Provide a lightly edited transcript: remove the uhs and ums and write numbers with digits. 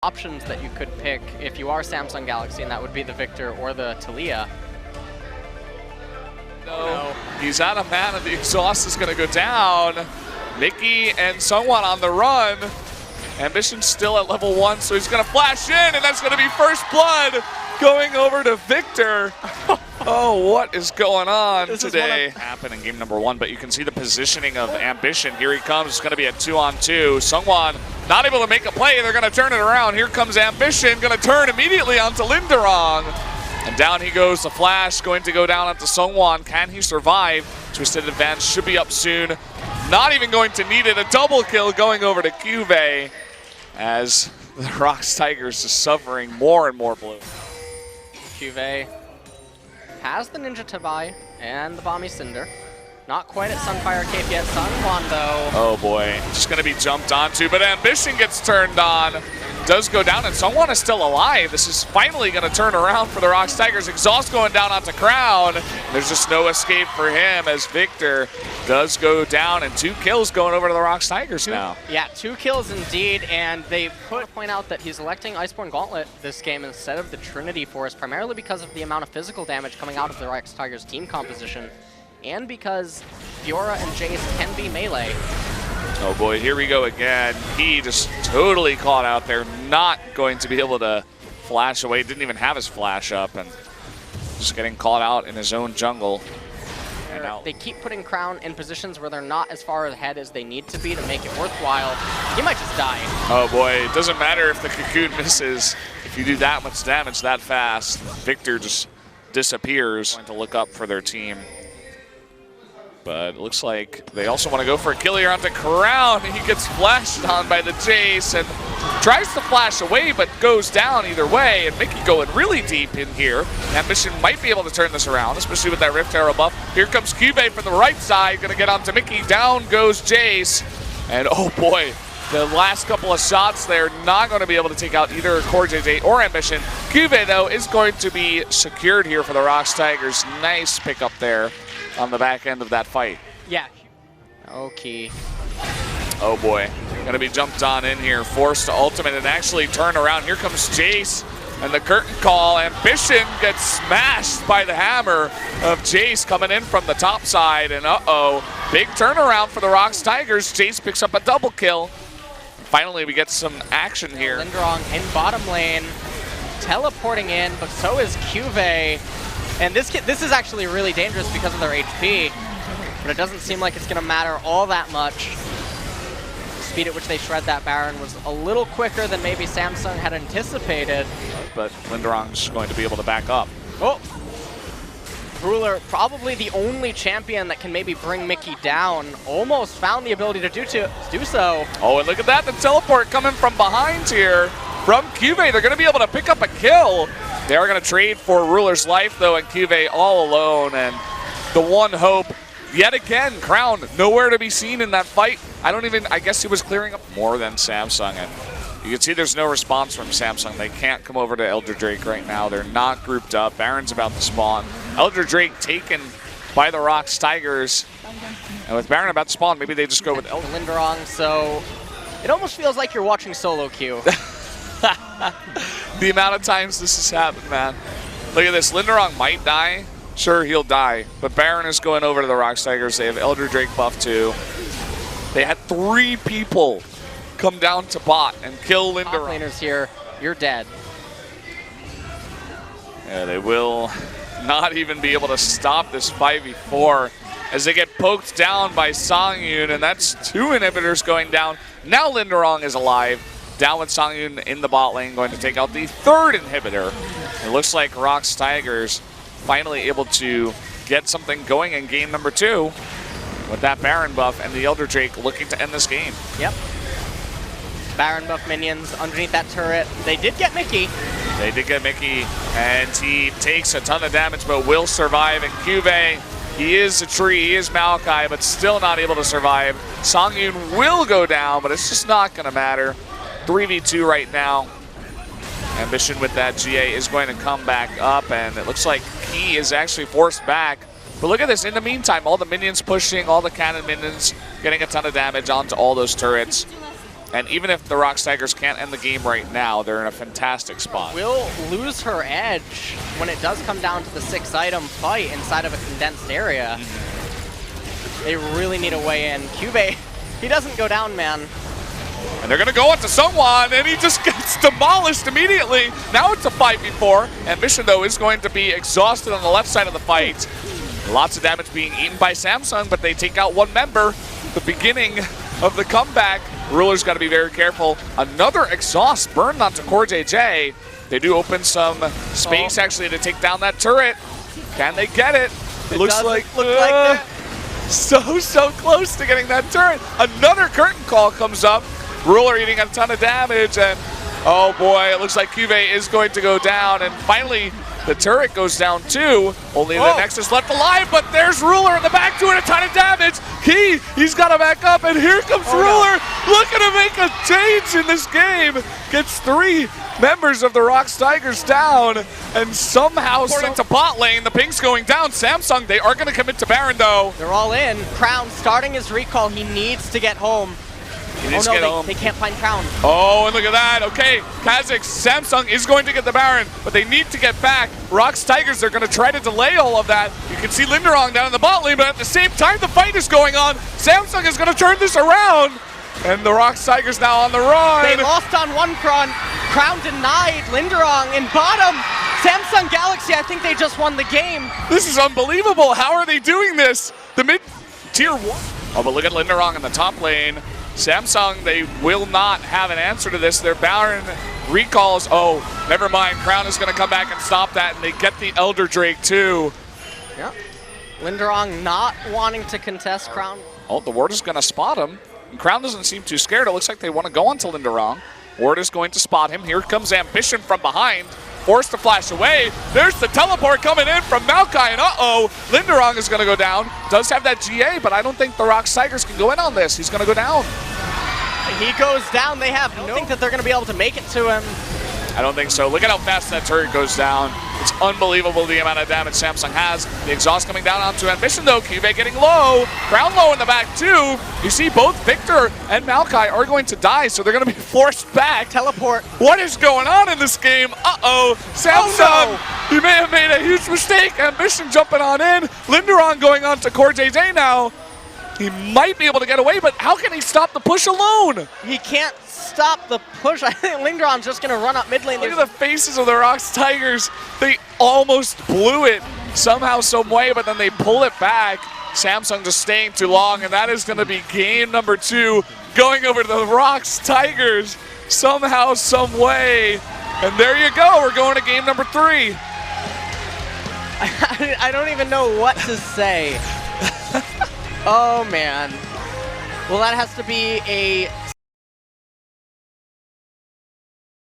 options that you could pick if you are Samsung Galaxy, and that would be the Victor or the Talia. No, he's out of mana. The exhaust is going to go down. Mickey and Seonghwan on the run. Ambition's still at level 1, so he's going to flash in, and that's going to be first blood going over to Victor. Oh, what is going on today? Happened in game number 1, but you can see the positioning of Ambition. Here he comes. It's going to be a 2-on-2. Seonghwan not able to make a play. They're going to turn it around. Here comes Ambition, going to turn immediately onto Linderong. And down he goes. The flash going to go down onto Seonghwan. Can he survive? Twisted Advance should be up soon. Not even going to need it. A double kill going over to CuVee as the ROX Tigers is suffering more and more blue. CuVee has the Ninja Tabai and the Bomby Cinder. Not quite at Sunfire Cape yet. Seonghwan, though. Oh boy, just going to be jumped onto, but Ambition gets turned on. Does go down, and Seonghwan is still alive. This is finally going to turn around for the ROX Tigers. Exhaust going down onto Crown. There's just no escape for him as Victor does go down, and 2 kills going over to the ROX Tigers now. Yeah, 2 kills indeed, and they point out that he's electing Iceborne Gauntlet this game instead of the Trinity Force, primarily because of the amount of physical damage coming out of the ROX Tigers team composition, and because Fiora and Jace can be melee. Oh boy, here we go again. He just totally caught out there, not going to be able to flash away. Didn't even have his flash up, and just getting caught out in his own jungle. And now they keep putting Crown in positions where they're not as far ahead as they need to be to make it worthwhile. He might just die. Oh boy, it doesn't matter if the Cocoon misses. If you do that much damage that fast, Victor just disappears. Going to look up for their team. But it looks like they also want to go for a kill here onto Crown. He gets flashed on by the Jace and tries to flash away, but goes down either way. And Mickey going really deep in here. Ambition might be able to turn this around, especially with that Rift Arrow buff. Here comes CuVee from the right side, going to get onto Mickey. Down goes Jace. And oh boy, the last couple of shots there, not going to be able to take out either CoreJJ or Ambition. CuVee, though, is going to be secured here for the ROX Tigers. Nice pickup there on the back end of that fight. Yeah. Okay. Oh boy. Gonna be jumped on in here, forced to ultimate and actually turn around. Here comes Jace and the curtain call. Ambition gets smashed by the hammer of Jace coming in from the top side. And uh-oh, big turnaround for the ROX Tigers. Jace picks up a double kill. Finally, we get some action here. Linderong in bottom lane, teleporting in, but so is CuVee. And this is actually really dangerous because of their HP, but it doesn't seem like it's going to matter all that much. The speed at which they shred that Baron was a little quicker than maybe Samsung had anticipated. But Linderong's going to be able to back up. Oh! Ruler, probably the only champion that can maybe bring Mickey down, almost found the ability to do so. Oh, and look at that, the teleport coming from behind here from CuVee. They're going to be able to pick up a kill. They are going to trade for Ruler's life, though, and CuVee all alone. And the one hope, yet again, Crown, nowhere to be seen in that fight. I guess he was clearing up more than Samsung. And you can see there's no response from Samsung. They can't come over to Elder Drake right now. They're not grouped up. Baron's about to spawn. Elder Drake taken by the ROX Tigers. And with Baron about to spawn, maybe they just go with Elder Linderong, so it almost feels like you're watching solo queue. The amount of times this has happened, man. Look at this. Linderong might die. Sure, he'll die. But Baron is going over to the ROX Tigers. They have Elder Drake buff too. They had 3 people come down to bot and kill Linderong. Top laners here, you're dead. Yeah, they will not even be able to stop this 5v4 as they get poked down by Sangyoon, and that's 2 inhibitors going down. Now Linderong is alive. Down with Sangyoon in the bot lane, going to take out the 3rd inhibitor. It looks like ROX Tigers finally able to get something going in game number 2 with that Baron buff and the Elder Drake looking to end this game. Yep. Baron buff minions underneath that turret. They did get Mickey. They did get Mickey, and he takes a ton of damage, but will survive. And CuVee, he is a tree, he is Maokai, but still not able to survive. Sangyoon will go down, but it's just not going to matter. 3v2 right now. Ambition with that GA is going to come back up, and it looks like he is actually forced back. But look at this. In the meantime, all the minions pushing, all the cannon minions getting a ton of damage onto all those turrets. And even if the ROX Tigers can't end the game right now, they're in a fantastic spot. Will lose her edge when it does come down to the 6-item fight inside of a condensed area. They really need a way in. CuVee, he doesn't go down, man. And they're going to go into Seonghwan, and he just gets demolished immediately. Now it's a 5v4. Ambition, though, is going to be exhausted on the left side of the fight. Lots of damage being eaten by Samsung, but they take out one member. The beginning of the comeback. Ruler's got to be very careful. Another exhaust burned onto CoreJJ. They do open some space, actually, to take down that turret. Can they get it? It looks like so close to getting that turret. Another curtain call comes up. Ruler eating a ton of damage, and oh boy, it looks like CuVee is going to go down, and finally the turret goes down too. Only the Nexus left alive, but there's Ruler in the back doing a ton of damage. He's got to back up, and here comes Ruler. No. Looking to make a change in this game. Gets 3 members of the ROX Tigers down, and somehow to bot lane, the ping's going down. Samsung, they are going to commit to Baron though. They're all in. Crown starting his recall. He needs to get home. They can't find Crown. Oh, and look at that. Okay, Kha'Zix, Samsung is going to get the Baron, but they need to get back. ROX Tigers, they're going to try to delay all of that. You can see Linderong down in the bot lane, but at the same time, the fight is going on. Samsung is going to turn this around, and the ROX Tigers now on the run. They lost on one front. Crown denied. Linderong in bottom. Samsung Galaxy, I think they just won the game. This is unbelievable. How are they doing this? The mid-tier 1. Oh, but look at Linderong in the top lane. Samsung, they will not have an answer to this. Their Baron recalls. Oh, never mind. Crown is going to come back and stop that, and they get the Elder Drake too. Yep. Linderong not wanting to contest Crown. Oh, the Ward is going to spot him. And Crown doesn't seem too scared. It looks like they want to go onto Linderong. Ward is going to spot him. Here comes Ambition from behind. Forced to flash away. There's the teleport coming in from Maokai, and Linderong is going to go down. Does have that GA, but I don't think the ROX Tigers can go in on this. He's going to go down. He goes down. They have no think that they're going to be able to make it to him. I don't think so. Look at how fast that turret goes down. It's unbelievable the amount of damage Samsung has. The exhaust coming down onto Ambition though. CuVee getting low. Crown low in the back too. You see both Victor and Maokai are going to die, so they're going to be forced back. Teleport. What is going on in this game? Samsung, you may have made a huge mistake. Ambition jumping on in. Linderong going on to CoreJJ now. He might be able to get away, but how can he stop the push alone? He can't stop the push. I think Linderong's just going to run up mid lane. Look at the faces of the ROX Tigers. They almost blew it somehow, some way, but then they pull it back. Samsung just staying too long, and that is going to be game number 2, going over to the ROX Tigers somehow, some way. And there you go. We're going to game number 3. I don't even know what to say. Oh, man. Well, that has to be a